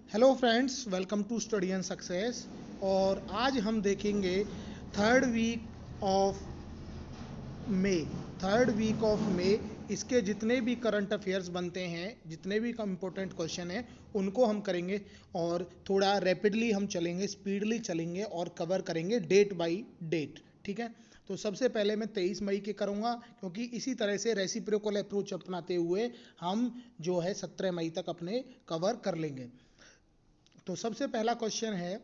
Hello friends, welcome to study and success. और आज हम देखेंगे third week of May. Third week of May इसके जितने भी करंट अफेयर्स बनते हैं, जितने भी इम्पोर्टेंट क्वेश्चन हैं, उनको हम करेंगे। और थोड़ा रैपिडली हम चलेंगे, स्पीडली चलेंगे और कवर करेंगे डेट बाय डेट। ठीक है। तो सबसे पहले मैं 23 मई के करूँगा, क्योंकि इसी तरह से रेसिप्रोकल अप्रोच अपनाते हुए हम जो है 17 मई तक अपने कवर कर लेंगे। तो सबसे पहला क्वेश्चन है,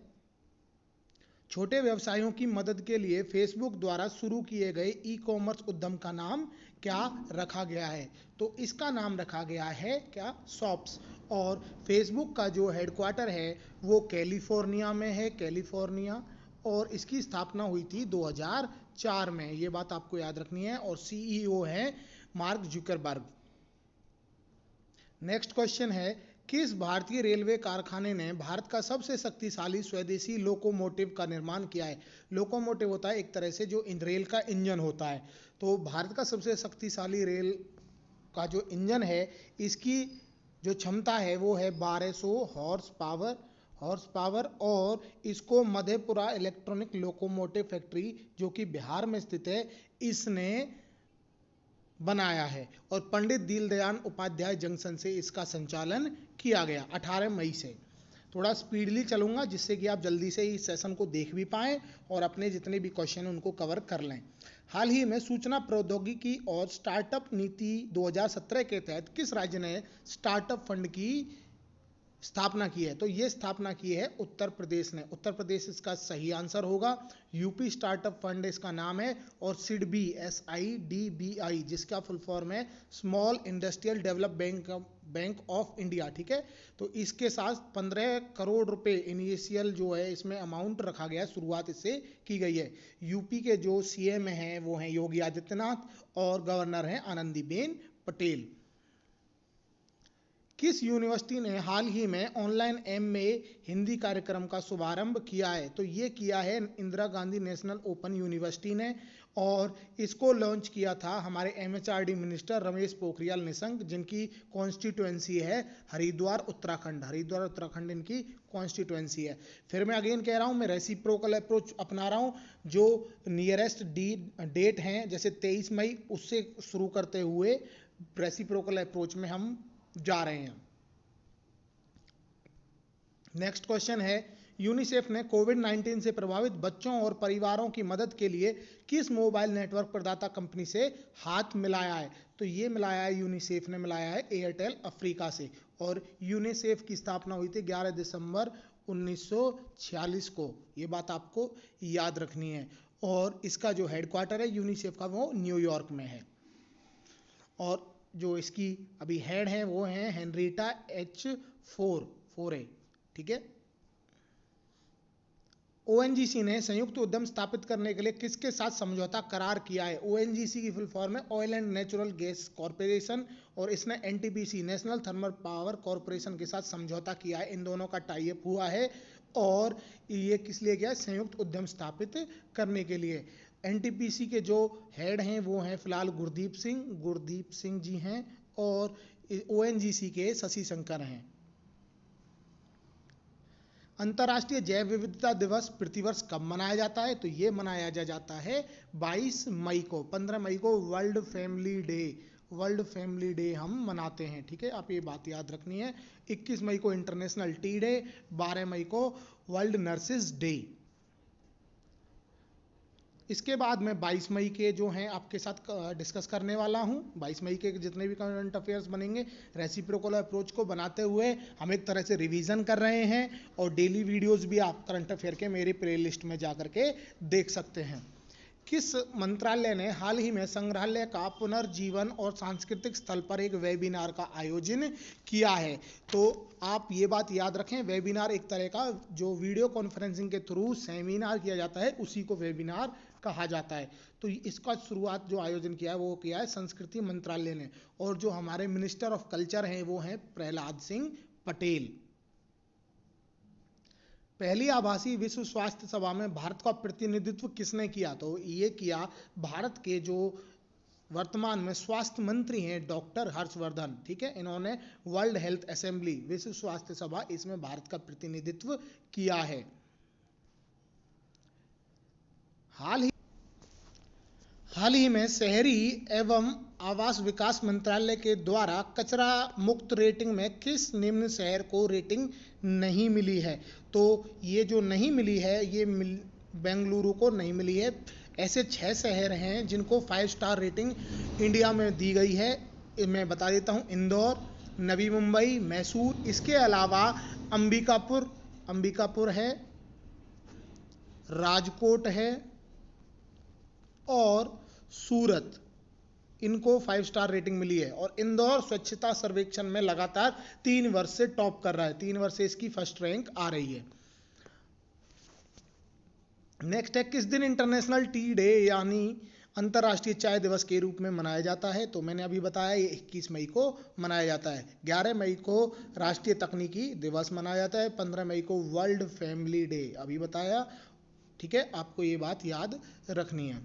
छोटे व्यवसायों की मदद के लिए फेसबुक द्वारा शुरू किए गए ई कॉमर्स उद्यम का नाम क्या रखा गया है? तो इसका नाम रखा गया है क्या, शॉप्स। और फेसबुक का जो हेडक्वार्टर है वो कैलिफोर्निया में है, कैलिफोर्निया। और इसकी स्थापना हुई थी 2004 में, ये बात आपको याद रखनी है। और सीईओ है मार्क जुकरबर्ग। नेक्स्ट क्वेश्चन है, किस भारतीय रेलवे कारखाने ने भारत का सबसे शक्तिशाली स्वदेशी लोकोमोटिव का निर्माण किया है? लोकोमोटिव होता है एक तरह से जो रेल का इंजन होता है। तो भारत का सबसे शक्तिशाली रेल का जो इंजन है, इसकी जो क्षमता है वो है 1200 हॉर्स पावर। और इसको मधेपुरा इलेक्ट्रॉनिक लोकोमोटिव फैक्ट्री, जो कि बिहार में स्थित है, इसने बनाया है। और पंडित दीनदयाल उपाध्याय जंक्शन से इसका संचालन किया गया 18 मई से। थोड़ा स्पीडली चलूंगा जिससे कि आप जल्दी से इस सेशन को देख भी पाएं और अपने जितने भी क्वेश्चन उनको कवर कर लें। हाल ही में सूचना प्रौद्योगिकी और स्टार्टअप नीति 2017 के तहत किस राज्य ने स्टार्टअप फंड की स्थापना की है? तो ये स्थापना की है उत्तर प्रदेश ने। उत्तर प्रदेश इसका सही आंसर होगा। यूपी स्टार्टअप फंड इसका नाम है। और सिडबी, SIDBI, जिसका फुल फॉर्म है small industrial develop bank of India. ठीक है। तो इसके साथ 15 करोड़ रुपए इनिशियल जो है इसमें अमाउंट रखा गया, शुरुआत इससे की गई है। यूपी के जो CM हैं वो हैं योगी आदित्यनाथ और गवर्नर हैं आनंदीबेन पटेल। किस यूनिवर्सिटी ने हाल ही में ऑनलाइन MA हिंदी कार्यक्रम का शुभारंभ किया है? तो ये किया है Indira Gandhi national open university ने। और इसको लॉन्च किया था हमारे MHRD मिनिस्टर रमेश पोखरियाल निशंक, जिनकी कॉन्स्टिट्यूएंसी है हरिद्वार उत्तराखंड। हरिद्वार उत्तराखंड इनकी कॉन्स्टिट्यूएंसी है। फिर मैं अगेन कह रहा हूँ, मैं रेसिप्रोकल अप्रोच अपना रहा हूँ। जो नियरेस्ट डेट हैं जैसे 23 मई, उससे शुरू करते हुए रेसिप्रोकल अप्रोच में हम जा रहे हैं। नेक्स्ट क्वेश्चन है, यूनिसेफ ने कोविड-19 से प्रभावित बच्चों और परिवारों की मदद के लिए किस मोबाइल नेटवर्क प्रदाता कंपनी से हाथ मिलाया है? तो ये मिलाया है, यूनिसेफ ने मिलाया है एयरटेल अफ्रीका से। और यूनिसेफ की स्थापना हुई थी 11 दिसंबर 1946 को। ये बात आपको याद रखनी है। और इसका जो हेडक्वार्टर है यूनिसेफ का वो न्यूयॉर्क में है। और जो इसकी अभी हेड है वो है हेनरीटा H4A। ठीक है। ONGC ने संयुक्त उद्यम स्थापित करने के लिए किसके साथ समझौता करार किया है? ONGC की फुल फॉर्म है oil and natural gas corporation. और इसने NTPC, national thermal power corporation के साथ समझौता किया है। इन दोनों का टाई अप हुआ है। और ये किस लिए किया है? संयुक्त उद्यम स्थापित करने के लिए। NTPC के जो हेड हैं वो हैं फिलहाल गुरदीप सिंह जी हैं। और ONGC के शशि शंकर हैं। अंतर्राष्ट्रीय जैव विविधता दिवस प्रतिवर्ष कब मनाया जाता है? तो ये मनाया जाता है 22 मई को। 15 मई को वर्ल्ड फैमिली डे हम मनाते हैं। ठीक है, आप ये बात याद रखनी है। 21 मई को इंटरनेशनल टी डे, 12 मई को वर्ल्ड नर्सेज डे। इसके बाद मैं 22 मई के जो हैं आपके साथ डिस्कस करने वाला हूं। 22 मई के जितने भी करंट अफेयर्स बनेंगे, रेसिप्रोकल अप्रोच को बनाते हुए हम एक तरह से रिवीजन कर रहे हैं। और डेली वीडियोस भी आप करंट अफेयर के मेरी प्लेलिस्ट में जा करके देख सकते हैं। किस मंत्रालय ने हाल ही में संग्रहालय का पुनर्जीवन और सांस्कृतिक स्थल पर एक वेबिनार का आयोजन किया है? तो आप ये बात याद रखें, वेबिनार एक तरह का जो वीडियो कॉन्फ्रेंसिंग के थ्रू सेमिनार किया जाता है, उसी को वेबिनार कहा जाता है। तो इसका शुरुआत जो आयोजन किया है वो किया है संस्कृति मंत्रालय ने। और जो हमारे मिनिस्टर ऑफ कल्चर हैं वो हैं प्रहलाद सिंह पटेल। पहली आभासी विश्व स्वास्थ्य सभा में भारत का प्रतिनिधित्व किसने किया? तो ये किया भारत के जो वर्तमान में स्वास्थ्य मंत्री हैं डॉक्टर हर्षवर्धन, ठीक है। इन्होंने वर्ल्ड हेल्थ असेंबली, विश्व स्वास्थ्य सभा, इसमें भारत का प्रतिनिधित्व किया है। हाल ही में शहरी एवं आवास विकास मंत्रालय के द्वारा कचरा मुक्त रेटिंग में किस निम्न शहर को रेटिंग नहीं मिली है? तो ये जो नहीं मिली है, ये बेंगलुरु को नहीं मिली है। ऐसे 6 शहर हैं जिनको 5 स्टार रेटिंग इंडिया में दी गई है। मैं बता देता हूँ, इंदौर, नवी मुंबई, मैसूर, इसके अलावा अंबिकापुर है, राजकोट है और सूरत, इनको 5 स्टार रेटिंग मिली है। और इंदौर स्वच्छता सर्वेक्षण में लगातार 3 वर्ष से टॉप कर रहा है, 3 वर्ष से इसकी फर्स्ट रैंक आ रही है। नेक्स्ट है, किस दिन इंटरनेशनल टी डे यानी अंतर्राष्ट्रीय चाय दिवस के रूप में मनाया जाता है? तो मैंने अभी बताया, ये 21 मई को मनाया जाता है। 11 मई को राष्ट्रीय तकनीकी दिवस मनाया जाता है। 15 मई को वर्ल्ड फैमिली डे, अभी बताया, ठीक है। आपको ये बात याद रखनी है।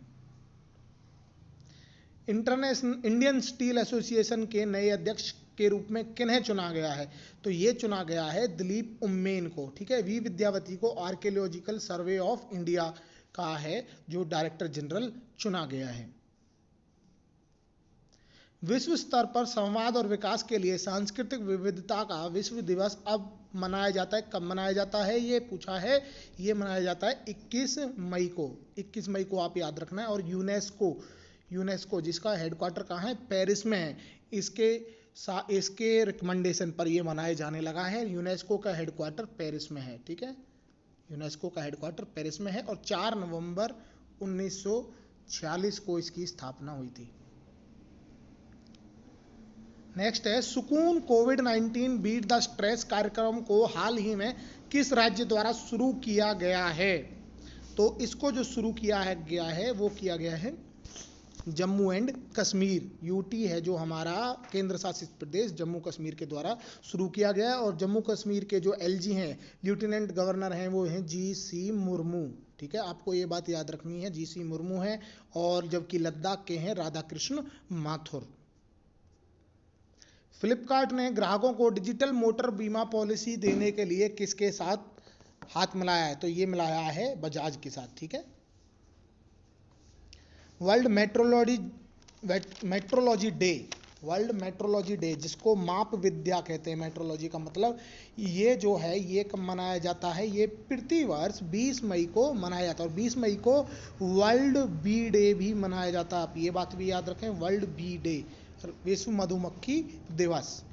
इंडियन स्टील एसोसिएशन के नए अध्यक्ष के रूप में किन्हें चुना गया है? तो ये चुना गया है दिलीप उम्मेन को, ठीक है। वी विद्यावती को आर्कियोलॉजिकल सर्वे ऑफ इंडिया का है जो डायरेक्टर जनरल चुना गया है। विश्व स्तर पर संवाद और विकास के लिए सांस्कृतिक विविधता का विश्व दिवस अब मनाया जाता है। कब मनाया जाता है ये पूछा है। ये मनाया जाता है 21 मई को। 21 मई को आप याद रखना है। और यूनेस्को जिसका हेडक्वार्टर कहाँ है? पेरिस में है। इसके रिकमेंडेशन पर ये मनाए जाने लगा है। यूनेस्को का हेडक्वार्टर पेरिस में है, ठीक है। यूनेस्को का हेडक्वार्टर पेरिस में है और 4 नवंबर 1946 को इसकी स्थापना हुई थी। नेक्स्ट है, सुकून कोविड-19 बीट द स्ट्रेस कार्यक्रम को हाल ही में किस राज्य द्वारा शुरू किया गया है? तो इसको जो शुरू किया है वो किया गया है जम्मू एंड कश्मीर, यूटी है जो हमारा केंद्र शासित प्रदेश, जम्मू कश्मीर के द्वारा शुरू किया गया है। और जम्मू कश्मीर के जो एलजी हैं, लेफ्टिनेंट गवर्नर हैं, वो हैं जीसी मुर्मू, ठीक है। आपको ये बात याद रखनी है, जीसी मुर्मू है। और जबकि लद्दाख के हैं राधाकृष्ण माथुर। फ्लिपकार्ट ने ग्राहकों को डिजिटल मोटर बीमा पॉलिसी देने के लिए किसके साथ हाथ मिलाया है? तो ये मिलाया है बजाज के साथ, ठीक है। वर्ल्ड मेट्रोलॉजी डे जिसको माप विद्या कहते हैं, मेट्रोलॉजी का मतलब, ये जो है ये कब मनाया जाता है? ये प्रतिवर्ष 20 मई को मनाया जाता है। और 20 मई को वर्ल्ड बी डे भी मनाया जाता है। आप ये बात भी याद रखें, वर्ल्ड बी डे, विश्व मधुमक्खी दिवस।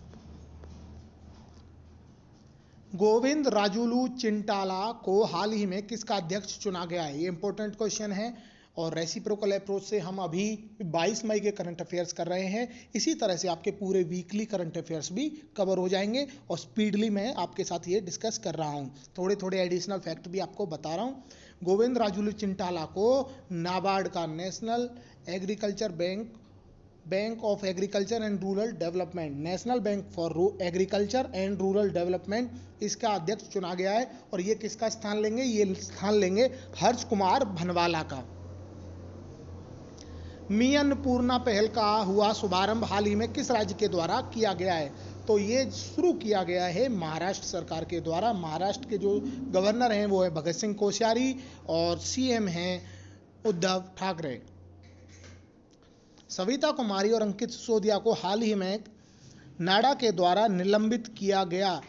गोविंद राजुलू चिंटाला को हाल ही में किसका अध्यक्ष चुना गया है? ये इंपॉर्टेंट क्वेश्चन है। और रेसिप्रोकल अप्रोच से हम अभी 22 मई के करंट अफेयर्स कर रहे हैं। इसी तरह से आपके पूरे वीकली करंट अफेयर्स भी कवर हो जाएंगे और स्पीडली मैं आपके साथ ये डिस्कस कर रहा हूँ। थोड़े थोड़े एडिशनल फैक्ट भी आपको बता रहा हूँ। गोविंद राजुलू चिंटाला को नाबार्ड का, national agriculture bank of agriculture and rural development, national bank for agriculture and rural development, इसका अध्यक्ष चुना गया है। और ये किसका स्थान लेंगे? ये स्थान लेंगे हर्ष कुमार भनवाला का। मी अन्नपूर्णा पहल का हुआ शुभारंभ हाल ही में किस राज्य के द्वारा किया गया है? तो ये शुरू किया गया है महाराष्ट्र सरकार के द्वारा। महाराष्ट्र के जो गवर्नर हैं वो है भगत सिंह कोश्यारी और सीएम हैं उद्धव ठाकरे। सविता कुमारी और अंकित सिसोदिया को हाल ही में नाडा के द्वारा निलंबित किया गया,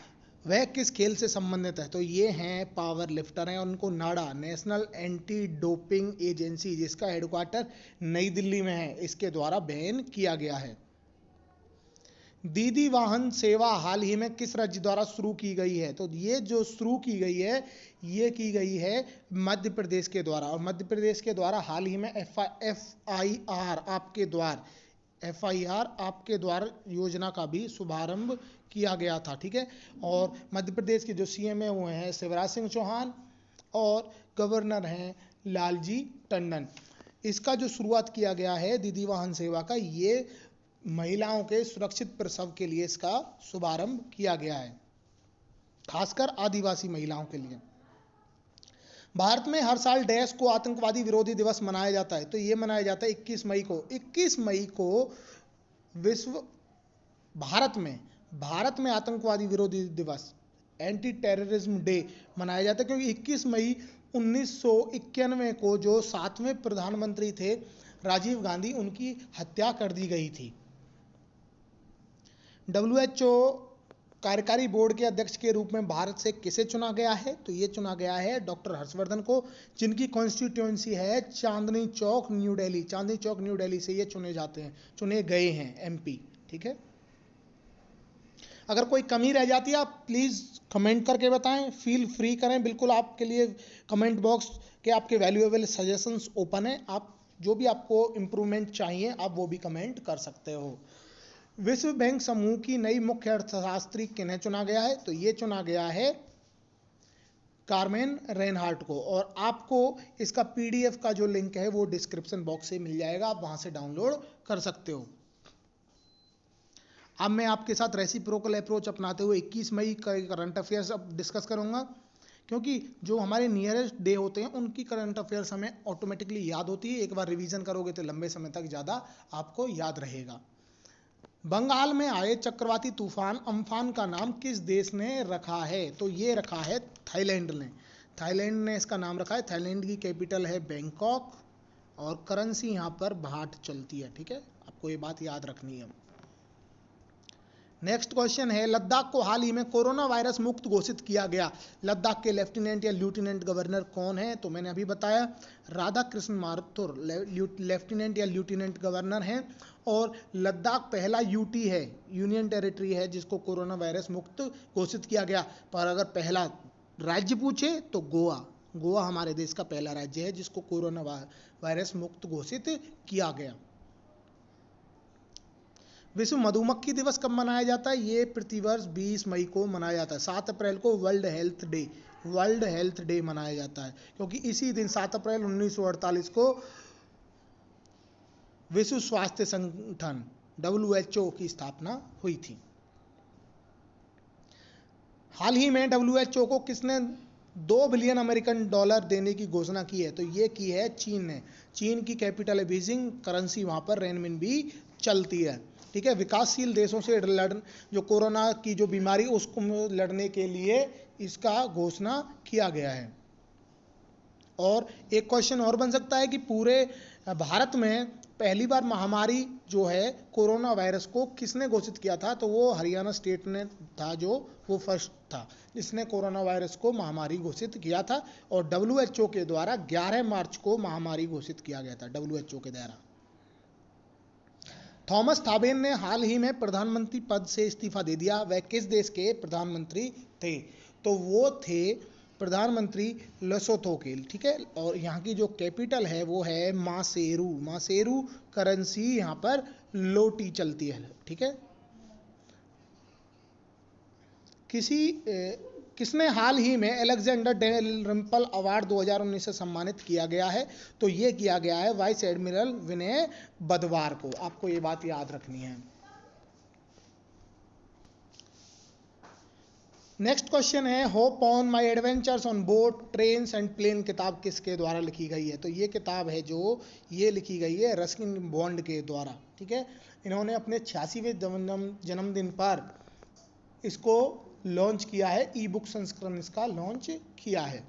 वह किस खेल से संबंधित है? तो ये हैं पावर लिफ्टर हैं और उनको नाडा, नेशनल एंटी डोपिंग एजेंसी, जिसका हेडक्वार्टर नई दिल्ली में है, इसके द्वारा बैन किया गया है। दीदी वाहन सेवा हाल ही में किस राज्य द्वारा शुरू की गई है? तो ये जो शुरू की गई है ये की गई है मध्य प्रदेश के द्वारा। और मध्य प्रदेश के द्वारा हाल ही में FIR आपके द्वार योजना का भी शुभारंभ किया गया था, ठीक है। और मध्य प्रदेश के जो सीएम है वो हैं शिवराज सिंह चौहान और गवर्नर हैं लालजी टंडन। इसका जो शुरुआत किया गया है दीदी वाहन सेवा का, ये महिलाओं के सुरक्षित प्रसव के लिए इसका शुभारंभ किया गया है, खासकर आदिवासी महिलाओं के लिए। भारत में हर साल डैश को आतंकवादी विरोधी दिवस मनाया जाता है, तो ये मनाया जाता है 21 मई को। 21 मई को विश्व भारत में आतंकवादी विरोधी दिवस, एंटी टेररिज्म डे मनाया जाता है, क्योंकि 21 मई 1991 को जो 7वें प्रधानमंत्री थे राजीव गांधी, उनकी हत्या कर दी गई थी। WHO कार्यकारी बोर्ड के अध्यक्ष के रूप में भारत से किसे चुना गया है, तो ये चुना गया है डॉक्टर हर्षवर्धन को, जिनकी कॉन्स्टिट्यूएंसी है चांदनी चौक न्यू दिल्ली। चांदनी चौक न्यू दिल्ली से ये चुने गए हैं MP। ठीक है, अगर कोई कमी रह जाती है आप प्लीज़ कमेंट करके बताएं, फील फ्री करें, बिल्कुल आपके लिए कमेंट बॉक्स के आपके वैल्यूएबल सजेशंस ओपन है। आप जो भी आपको इम्प्रूवमेंट चाहिए आप वो भी कमेंट कर सकते हो। विश्व बैंक समूह की नई मुख्य अर्थशास्त्री किन्हें चुना गया है, तो ये चुना गया है कार्मेन रेनहार्ट को, और आपको इसका PDF का जो लिंक है वो डिस्क्रिप्शन बॉक्स से मिल जाएगा, आप वहां से डाउनलोड कर सकते हो। अब मैं आपके साथ रेसिप्रोकल अप्रोच अपनाते हुए 21 मई का करंट अफेयर्स अब डिस्कस करूंगा, क्योंकि जो हमारे नियरेस्ट डे होते हैं उनकी करंट अफेयर्स हमें ऑटोमेटिकली याद होती है। एक बार रिवीजन करोगे तो लंबे समय तक ज़्यादा आपको याद रहेगा। बंगाल में आए चक्रवाती तूफान अम्फान का नाम किस देश ने रखा है, तो ये रखा है थाईलैंड ने। थाईलैंड ने इसका नाम रखा है। थाईलैंड की कैपिटल है बैंकॉक और करेंसी यहाँ पर बाट चलती है। ठीक है, आपको ये बात याद रखनी है। नेक्स्ट क्वेश्चन है, लद्दाख को हाल ही में कोरोना वायरस मुक्त घोषित किया गया। लद्दाख के लेफ्टिनेंट या ल्यूटिनेंट गवर्नर कौन है, तो मैंने अभी बताया राधा कृष्ण माथुर लेफ्टिनेंट या ल्यूटिनेंट गवर्नर हैं, और लद्दाख पहला UT है, यूनियन टेरिटरी है, जिसको कोरोना वायरस मुक्त घोषित किया गया। पर अगर पहला राज्य पूछे तो गोवा हमारे देश का पहला राज्य है जिसको कोरोना वायरस मुक्त घोषित किया गया। विश्व मधुमक्खी दिवस कब मनाया जाता है, ये प्रतिवर्ष 20 मई को मनाया जाता है। 7 अप्रैल को वर्ल्ड हेल्थ डे मनाया जाता है, क्योंकि इसी दिन 7 अप्रैल 1948 को विश्व स्वास्थ्य संगठन WHO की स्थापना हुई थी। हाल ही में WHO को किसने $2 बिलियन अमेरिकन डॉलर देने की घोषणा की है, तो ये की है चीन ने। चीन की कैपिटल है बीजिंग, करेंसी वहां पर रेनमिनबी चलती है। ठीक है, विकासशील देशों से जो कोरोना की जो बीमारी उसको लड़ने के लिए इसका घोषणा किया गया है। और एक क्वेश्चन और बन सकता है कि पूरे भारत में पहली बार महामारी जो है कोरोना वायरस को किसने घोषित किया था, तो वो हरियाणा स्टेट ने था, जो वो फर्स्ट था जिसने कोरोना वायरस को महामारी घोषित किया था। और WHO के द्वारा 11 मार्च को महामारी घोषित किया गया था WHO के द्वारा। थॉमस थाबेन ने हाल ही में प्रधानमंत्री पद से इस्तीफा दे दिया। वह किस देश के प्रधानमंत्री थे, तो वो थे प्रधानमंत्री लेसोथो के। ठीक है, और यहाँ की जो कैपिटल है वो है मासेरू करेंसी यहाँ पर लोटी चलती है। ठीक है, किसने हाल ही में अलेक्जेंडर डेल रिम्पल अवार्ड 2019 से सम्मानित किया गया है, तो ये किया गया है वाइस एडमिरल विनय बदवार को। आपको ये बात याद रखनी है। नेक्स्ट क्वेश्चन है, hop on my adventures on boat trains and plane किताब किसके द्वारा लिखी गई है, तो ये किताब है जो ये लिखी गई है रस्किन बॉन्ड के द्वारा। ठीक है, इन्होंने अपने 86वें जन्मदिन पर इसको लॉन्च किया है, ई-बुक संस्करण इसका लॉन्च किया है।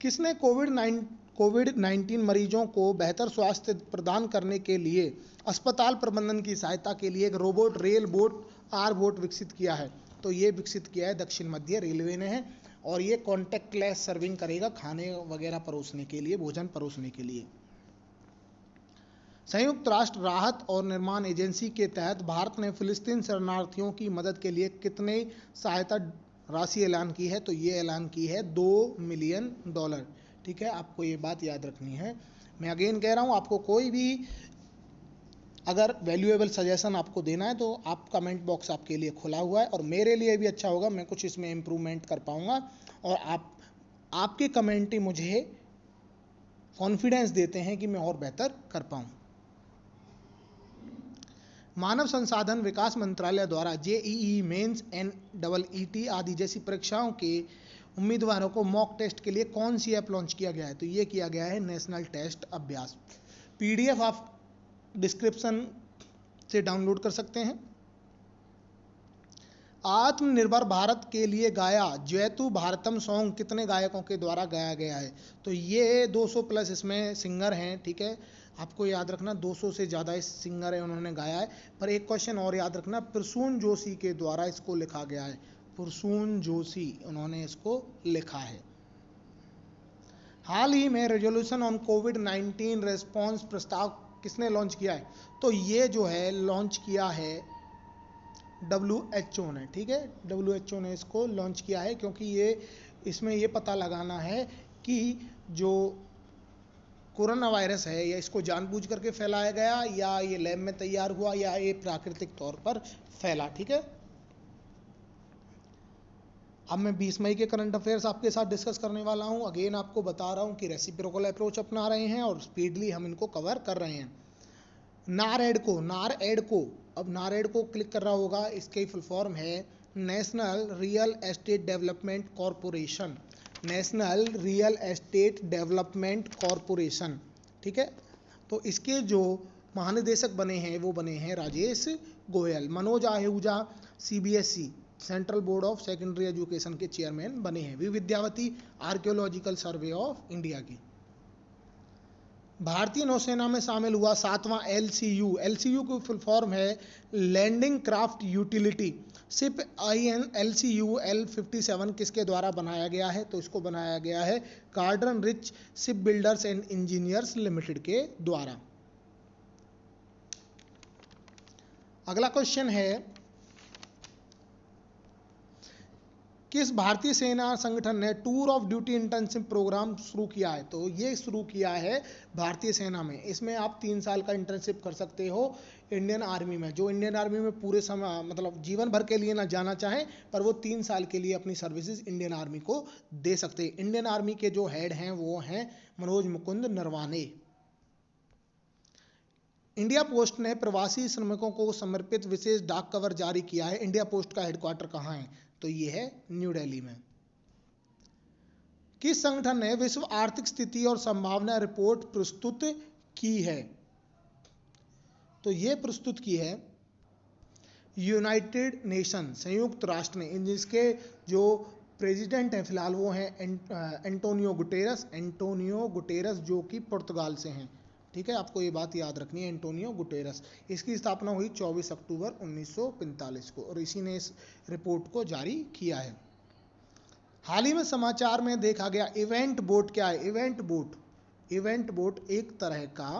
किसने कोविड-19 मरीजों को बेहतर स्वास्थ्य प्रदान करने के लिए अस्पताल प्रबंधन की सहायता के लिए एक रोबोट रेल बोट आर-बोट विकसित किया है, तो ये विकसित किया है दक्षिण मध्य रेलवे ने है, और ये कॉन्टेक्टलेस सर्विंग करेगा, खाने वगैरह परोसने के लिए, भोजन परोसने के लिए। संयुक्त राष्ट्र राहत और निर्माण एजेंसी के तहत भारत ने फिलिस्तीन शरणार्थियों की मदद के लिए कितने सहायता राशि ऐलान की है, तो ये ऐलान की है $2 मिलियन। ठीक है, आपको ये बात याद रखनी है। मैं अगेन कह रहा हूँ, आपको कोई भी अगर वैल्यूएबल सजेशन आपको देना है तो आप कमेंट बॉक्स आपके लिए खुला हुआ है, और मेरे लिए भी अच्छा होगा, मैं कुछ इसमें इम्प्रूवमेंट कर पाऊँगा, और आपके कमेंट ही मुझे कॉन्फिडेंस देते हैं कि मैं और बेहतर कर पाऊँ। मानव संसाधन विकास मंत्रालय द्वारा JEE मेंस NEET आदि जैसी परीक्षाओं के उम्मीदवारों को मॉक टेस्ट के लिए कौन सी ऐप लॉन्च किया गया है? तो ये किया गया है नेशनल टेस्ट अभ्यास। PDF आप डिस्क्रिप्शन से डाउनलोड कर सकते हैं। आत्मनिर्भर भारत के लिए गाया जयतु भारतम सॉन्ग कितने गायकों के द्वारा गाया गया है? तो ये 200 प्लस इसमें सिंगर हैं, ठीक है, आपको याद रखना 200 से ज़्यादा इस सिंगर है उन्होंने गाया है। पर एक क्वेश्चन और याद रखना, प्रसून जोशी के द्वारा इसको लिखा गया है। प्रसून जोशी उन्होंने इसको लिखा है। हाल ही में रेजोल्यूशन ऑन कोविड-19 रेस्पॉन्स प्रस्ताव किसने लॉन्च किया है? तो ये जो है लॉन्च किया है WHO ने, ठीक है, WHO ने इसको लॉन्च किया है, क्योंकि ये इसमें ये पता लगाना है कि जो कोरोना वायरस है या इसको जानबूझ करके फैलाया गया या ये लैब में तैयार हुआ या ये प्राकृतिक तौर पर फैला, ठीक है। अब मैं 20 मई के करंट अफेयर्स आपके साथ डिस्कस करने वाला हूं। अगेन आपको बता रहा हूं कि रेसिप्रोकल अप्रोच अपना रहे हैं और स्पीडली हम इनको कवर कर रहे हैं। नारएडको, अब नारएडको क्लिक कर रहा होगा, इसकी फुल फॉर्म है national real estate development corporation. National real estate development corporation, ठीक है। तो इसके जो महानिदेशक बने हैं वो बने हैं Rajesh Goyal. Manoj Ahuja CBSE central board of secondary education के चेयरमैन बने हैं। Vidyawati archaeological survey of India की। भारतीय नौसेना में शामिल हुआ 7वां LCU की फुल फॉर्म है landing craft utility ship LCU L57 किसके द्वारा बनाया गया है? तो इसको बनाया गया है कार्डन rich ship builders and engineers limited के द्वारा। अगला क्वेश्चन है, किस भारतीय सेना संगठन ने tour of duty internship programme शुरू किया है? तो ये शुरू किया है भारतीय सेना में। इसमें आप 3 साल का इंटर्नशिप कर सकते हो इंडियन आर्मी में। जो इंडियन आर्मी में पूरे समय मतलब जीवन भर के लिए ना जाना चाहें, पर वो 3 साल के लिए अपनी सर्विसेज इंडियन आर्मी को दे सकते हैं। इंडियन आर्मी के जो हेड हैं वो हैं मनोज मुकुंद नरवाने। इंडिया पोस्ट ने प्रवासी श्रमिकों को समर्पित विशेष डाक कवर जारी किया है। इंडिया पोस्ट का हेडक्वार्टर कहाँ है? तो ये है न्यू दिल्ली में। किस संगठन ने विश्व आर्थिक स्थिति और संभावना रिपोर्ट प्रस्तुत की है? तो ये प्रस्तुत की है यूनाइटेड नेशन, संयुक्त राष्ट्र ने। जिसके जो प्रेसिडेंट हैं फिलहाल वो हैं एंटोनियो गुटेरस जो कि पुर्तगाल से हैं, ठीक है। आपको ये बात याद रखनी है, एंटोनियो गुटेरस। इसकी स्थापना हुई 24 अक्टूबर 1945 को और इसी ने इस रिपोर्ट को जारी किया है। हाल ही में समाचार में देखा गया इवेंट बोट क्या है? इवेंट बोट एक तरह का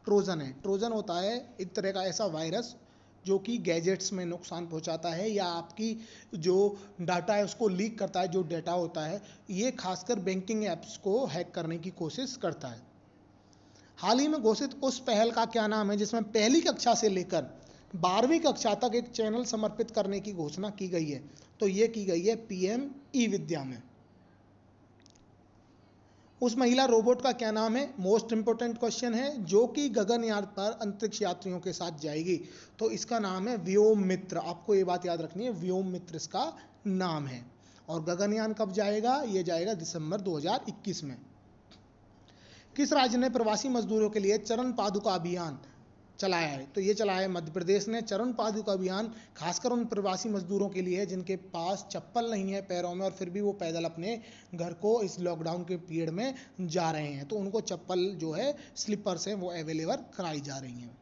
ट्रोजन है। ट्रोजन होता है एक तरह का ऐसा वायरस जो कि गैजेट्स में नुकसान पहुंचाता है या आपकी जो डाटा है उसको लीक करता है। जो डाटा होता है ये खासकर बैंकिंग एप्स को हैक करने की कोशिश करता है। हाल ही में घोषित उस पहल का क्या नाम है जिसमें पहली कक्षा से लेकर 12वीं कक्षा तक एक चैनल समर्पित करने की घोषणा की गई है? तो ये की गई है PM ई-विद्या में। उस महिला रोबोट का क्या नाम है? मोस्ट इंपोर्टेंट क्वेश्चन है, जो कि गगनयान पर अंतरिक्ष यात्रियों के साथ जाएगी। तो इसका नाम है व्योममित्र। आपको ये बात याद रखनी है, व्योममित्र इसका नाम है। और गगनयान कब जाएगा? ये जाएगा दिसंबर 2021 में। किस राज्य ने प्रवासी मजदूरों के लिए चरण पादुका अभियान चलाया है? तो ये चलाया है मध्य प्रदेश ने। चरण पादुका अभियान खासकर उन प्रवासी मजदूरों के लिए जिनके पास चप्पल नहीं है पैरों में और फिर भी वो पैदल अपने घर को इस लॉकडाउन के पीरियड में जा रहे हैं, तो उनको चप्पल जो है स्लीपर्स हैं वो अवेलेबल कराई जा रही हैं।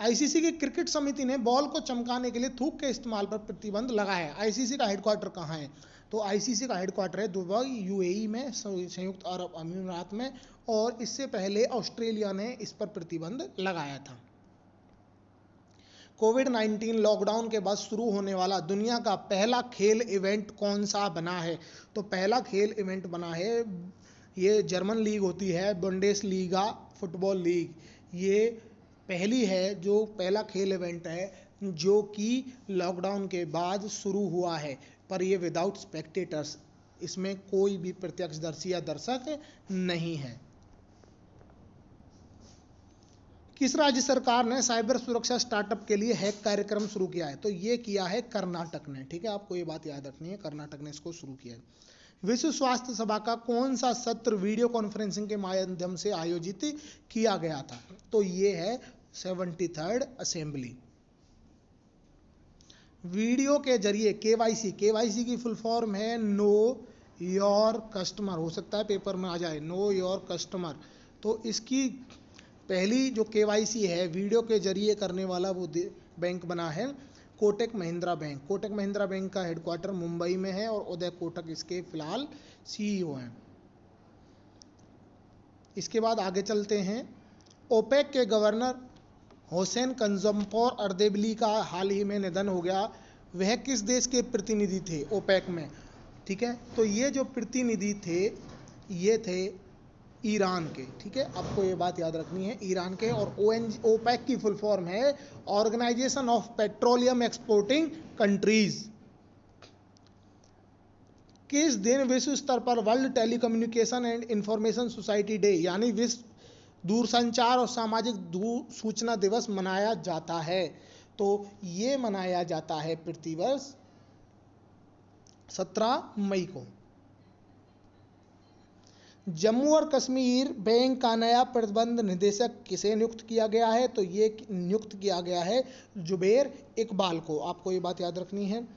ICC की क्रिकेट समिति ने बॉल को चमकाने के लिए थूक के इस्तेमाल पर प्रतिबंध लगाया है। ICC का हेडक्वार्टर कहाँ है? तो ICC का हेडक्वार्टर है दुबई UAE में, संयुक्त अरब अमीरात में। और इससे पहले ऑस्ट्रेलिया ने इस पर प्रतिबंध लगाया था। कोविड-19 लॉकडाउन के बाद शुरू होने वाला दुनिया का पहला खेल इवेंट कौन सा बना है? तो पहला खेल इवेंट बना है, ये जर्मन लीग होती है बुंडेसलीगा फुटबॉल लीग। ये पहली है जो पहला खेल इवेंट है जो कि लॉकडाउन के बाद शुरू हुआ है, पर ये विदाउट स्पेक्टेटर्स, इसमें कोई भी प्रत्यक्षदर्शी या दर्शक नहीं है। किस राज्य सरकार ने साइबर सुरक्षा स्टार्टअप के लिए हैक कार्यक्रम शुरू किया है? तो ये किया है कर्नाटक ने। ठीक है, आपको ये बात याद रखनी है, कर्नाटक ने इसको शुरू किया है। विश्व स्वास्थ्य सभा का कौन सा सत्र वीडियो कॉन्फ्रेंसिंग के माध्यम से आयोजित किया गया था? तो ये है 73rd असेंबली। वीडियो के जरिए केवाईसी की फुल फॉर्म है नो योर कस्टमर, हो सकता है पेपर में आ जाए, नो योर कस्टमर। तो इसकी पहली जो केवाईसी है वीडियो के जरिए करने वाला वो बैंक बना है कोटक महिंद्रा बैंक। कोटक महिंद्रा बैंक का हेडक्वार्टर मुंबई में है और उदय कोटक इसके फिलहाल सीईओ हैं। इसके बाद आगे चलते हैं। ओपेक के गवर्नर हुसैन कंजम्पोर अर्देबिली का हाल ही में निधन हो गया। वह किस देश के प्रतिनिधि थे ओपेक में? ठीक है, तो ये जो प्रतिनिधि थे ये थे ईरान के। ठीक है, आपको ये बात याद रखनी है, ईरान के। और ओपेक की फुल फॉर्म है organisation of petroleum exporting countries. किस दिन विश्व स्तर पर world telecommunication and information society day यानी विश्व दूरसंचार और सामाजिक सूचना दिवस मनाया जाता है? तो ये मनाया जाता है प्रतिवर्ष 17 मई को। जम्मू और कश्मीर बैंक का नया प्रबंध निदेशक किसे नियुक्त किया गया है? तो ये नियुक्त किया गया है जुबैर इकबाल को। आपको ये बात याद रखनी है।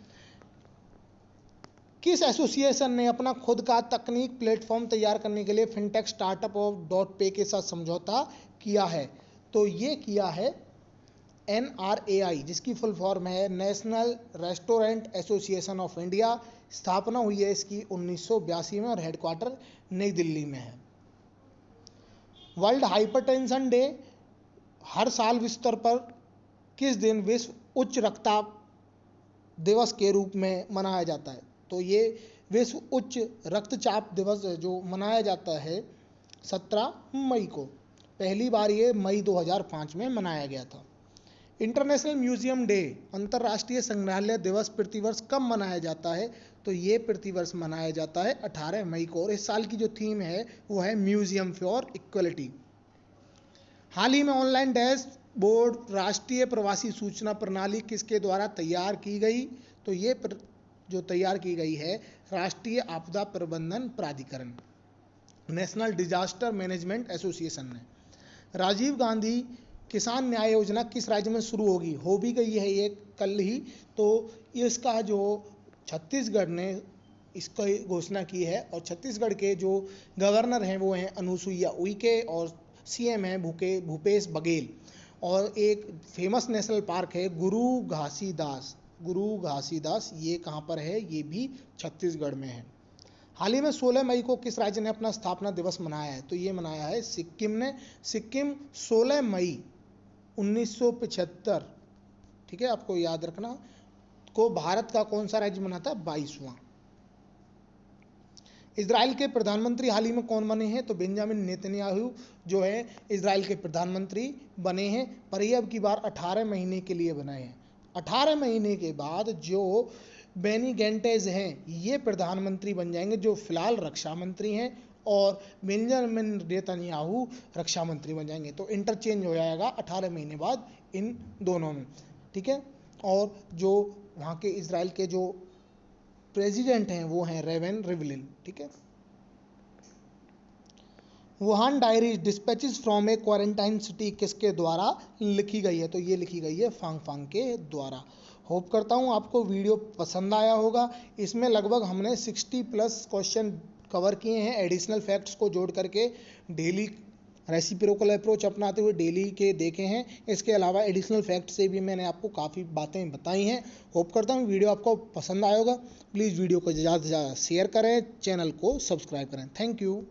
किस एसोसिएशन ने अपना खुद का तकनीक प्लेटफॉर्म तैयार करने के लिए फिनटेक स्टार्टअप ऑफ .पे के साथ समझौता किया है? तो ये किया है NRAI, जिसकी फुल फॉर्म है national restaurant association of India. स्थापना हुई है इसकी 1982 में और हेडक्वार्टर नई दिल्ली में है। वर्ल्ड हाइपरटेंशन डे हर साल विश्व स्तर पर किस दिन विश्व उच्च रक्तचाप दिवस के रूप में मनाया जाता है? तो ये विश्व उच्च रक्तचाप दिवस जो मनाया जाता है 17 मई को। पहली बार ये मई 2005 में मनाया गया था। इंटरनेशनल म्यूजियम डे अंतर्राष्ट्रीय संग्रहालय दिवस प्रतिवर्ष कब मनाया जाता है? तो ये प्रतिवर्ष मनाया जाता है 18 मई को। और इस साल की जो थीम है वो है म्यूजियम फॉर इक्वलिटी। हाल ही में ऑनलाइन डैशबोर्ड राष्ट्रीय प्रवासी सूचना प्रणाली किसके द्वारा तैयार की गई? तो ये जो तैयार की गई है राष्ट्रीय आपदा प्रबंधन प्राधिकरण, नेशनल डिजास्टर मैनेजमेंट एसोसिएशन ने। राजीव गांधी किसान न्याय योजना किस राज्य में शुरू होगी? हो भी गई है ये कल ही। तो इसका जो छत्तीसगढ़ ने इसका घोषणा की है और छत्तीसगढ़ के जो गवर्नर हैं वो हैं अनुसुईया उइके और सीएम हैं भूपेश बघेल। और एक फेमस नेशनल पार्क है गुरु घासीदास, ये कहाँ पर है? ये भी छत्तीसगढ़ में है। हाल ही में 16 मई को किस राज्य ने अपना स्थापना दिवस मनाया है? तो ये मनाया है सिक्किम ने। सिक्किम 16 मई 1975, ठीक है, आपको याद रखना, को भारत का कौन सा राज्य मनाता है? 22वां। इजराइल के प्रधानमंत्री हाल ही में कौन बने हैं? तो बेंजामिन नेतन्याहू जो है इजराइल के प्रधानमंत्री बने हैं, पर ये अब की बार 18 महीने के लिए बनाए हैं। 18 महीने के बाद जो बेनी गैंटेज हैं ये प्रधानमंत्री बन जाएंगे, जो फिलहाल रक्षा मंत्री हैं, और बेंजामिन नेतन्याहू रक्षा मंत्री बन जाएंगे। तो इंटरचेंज हो जाएगा 18 महीने बाद इन दोनों में। ठीक है, और जो वहाँ के इजराइल के जो प्रेसिडेंट हैं वो हैं रेवेन रिवलिन। ठीक है, Wuhan diary dispatches from A quarantine city किसके द्वारा लिखी गई है? तो ये लिखी गई है फांग के द्वारा। होप करता हूँ आपको वीडियो पसंद आया होगा। इसमें लगभग हमने 60+ क्वेश्चन कवर किए हैं एडिशनल फैक्ट्स को जोड़ करके, डेली रेसिप्रोकल अप्रोच अपनाते हुए डेली के देखे हैं। इसके अलावा एडिशनल फैक्ट से भी मैंने आपको काफ़ी बातें बताई हैं। होप करता हूँ वीडियो आपको पसंद आया होगा। प्लीज़ वीडियो को ज़्यादा से ज़्यादा शेयर करें, चैनल को सब्सक्राइब करें। Thank you.